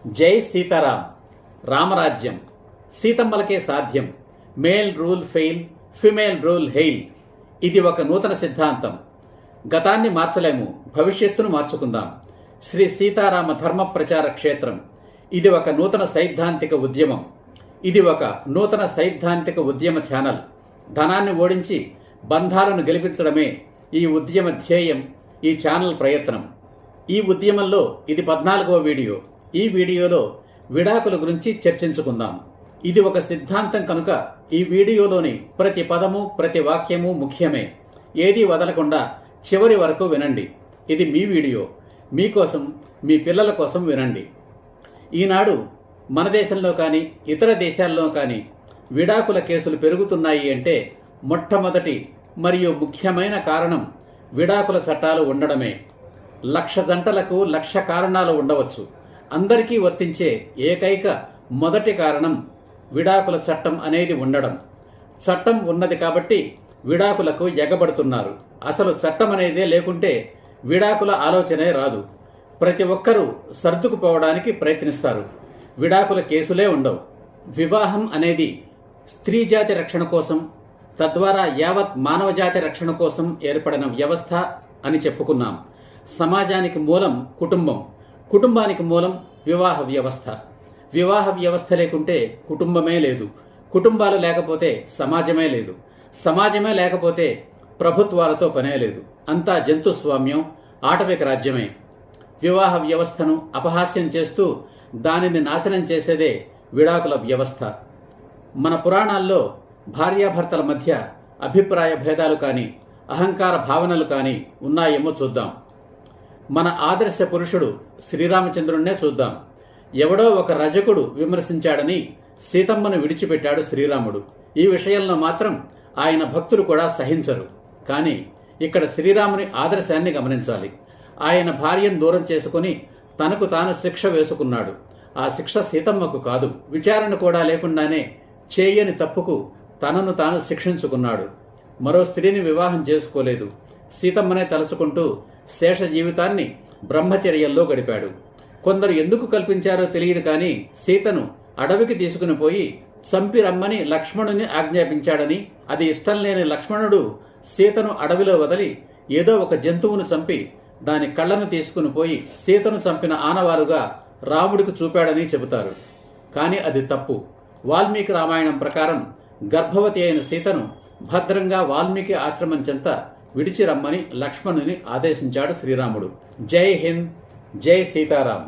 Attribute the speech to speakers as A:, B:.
A: జై సీతారాం. రామరాజ్యం సీతమ్మలకే సాధ్యం. Male rule fail, female rule hail. ఇది ఒక నూతన సిద్ధాంతం. గతాన్ని మార్చలేము, భవిష్యత్తును మార్చుకుందాం. శ్రీ సీతారామ ధర్మ ప్రచార క్షేత్రం. ఇది ఒక నూతన సైద్ధాంతిక ఉద్యమం. ఇది ఒక నూతన సైద్ధాంతిక ఉద్యమ ఛానల్. ధనాన్ని ఓడించి బంధాలను గెలిపించడమే ఈ ఉద్యమ ధ్యేయం, ఈ ఛానల్ ప్రయత్నం. ఈ ఉద్యమంలో ఇది 14వ వీడియో. ఈ వీడియోలో విడాకుల గురించి చర్చించుకుందాం. ఇది ఒక సిద్ధాంతం కనుక ఈ వీడియోలోని ప్రతి పదము, ప్రతి వాక్యము ముఖ్యమే. ఏదీ వదలకుండా చివరి వరకు వినండి. ఇది మీ వీడియో, మీకోసం, మీ పిల్లల కోసం వినండి. ఈనాడు మన దేశంలో కానీ ఇతర దేశాల్లో కానీ విడాకుల కేసులు పెరుగుతున్నాయి అంటే మొట్టమొదటి మరియు ముఖ్యమైన కారణం విడాకుల చట్టాలు ఉండడమే. 1,00,000 జంటలకు 1,00,000 కారణాలు ఉండవచ్చు. అందరికీ వర్తించే ఏకైక మొదటి కారణం విడాకుల చట్టం అనేది ఉండడం. చట్టం ఉన్నది కాబట్టి విడాకులకు ఎగబడుతున్నారు. అసలు చట్టం అనేదే లేకుంటే విడాకుల ఆలోచనే రాదు. ప్రతి ఒక్కరూ సర్దుకుపోవడానికి ప్రయత్నిస్తారు. విడాకుల కేసులే ఉండవు. వివాహం అనేది స్త్రీ జాతి రక్షణ కోసం, తద్వారా యావత్ మానవజాతి రక్షణ కోసం ఏర్పడిన వ్యవస్థ అని చెప్పుకున్నాం. సమాజానికి మూలం కుటుంబం, కుటుంబానికి మూలం వివాహ వ్యవస్థ. వివాహ వ్యవస్థ లేకుంటే కుటుంబమే లేదు. కుటుంబాలు లేకపోతే సమాజమే లేదు. సమాజమే లేకపోతే ప్రభుత్వాలతో పనే లేదు. అంతా జంతుస్వామ్యం, ఆటవిక రాజ్యమే. వివాహ వ్యవస్థను అపహాస్యం చేస్తూ దానిని నాశనం చేసేదే విడాకుల వ్యవస్థ. మన పురాణాల్లో భార్యాభర్తల మధ్య అభిప్రాయ భేదాలు కానీ, అహంకార భావనలు కానీ ఉన్నాయేమో చూద్దాం. మన ఆదర్శ పురుషుడు శ్రీరామచంద్రుణ్ణే చూద్దాం. ఎవడో ఒక రజకుడు విమర్శించాడని సీతమ్మను విడిచిపెట్టాడు శ్రీరాముడు. ఈ విషయంలో మాత్రం ఆయన భక్తులు కూడా సహించరు. కానీ ఇక్కడ శ్రీరాముని ఆదర్శాన్ని గమనించాలి. ఆయన భార్యను దూరం చేసుకుని తనకు తాను శిక్ష వేసుకున్నాడు. ఆ శిక్ష సీతమ్మకు కాదు. విచారణ కూడా లేకుండానే చేయని తప్పుకు తనను తాను శిక్షించుకున్నాడు. మరో స్త్రీని వివాహం చేసుకోలేదు. సీతమ్మనే తలుచుకుంటూ శేష జీవితాన్ని బ్రహ్మచర్యంలో గడిపాడు. కొందరు ఎందుకు కల్పించారో తెలియదు కానీ సీతను అడవికి తీసుకుని పోయి చంపి రమ్మని లక్ష్మణుని ఆజ్ఞాపించాడని, అది ఇష్టం లేని లక్ష్మణుడు సీతను అడవిలో వదిలి ఏదో ఒక జంతువును చంపి దాని కళ్ళను తీసుకుని పోయి సీతను చంపిన ఆనవాలుగా రాముడికి చూపాడని చెబుతారు. కానీ అది తప్పు. వాల్మీకి రామాయణం ప్రకారం గర్భవతి అయిన సీతను భద్రంగా వాల్మీకి ఆశ్రమం చెంత విడిచి రమ్మని లక్ష్మణుని ఆదేశించాడు శ్రీరాముడు. జై హింద్, జై సీతారాం.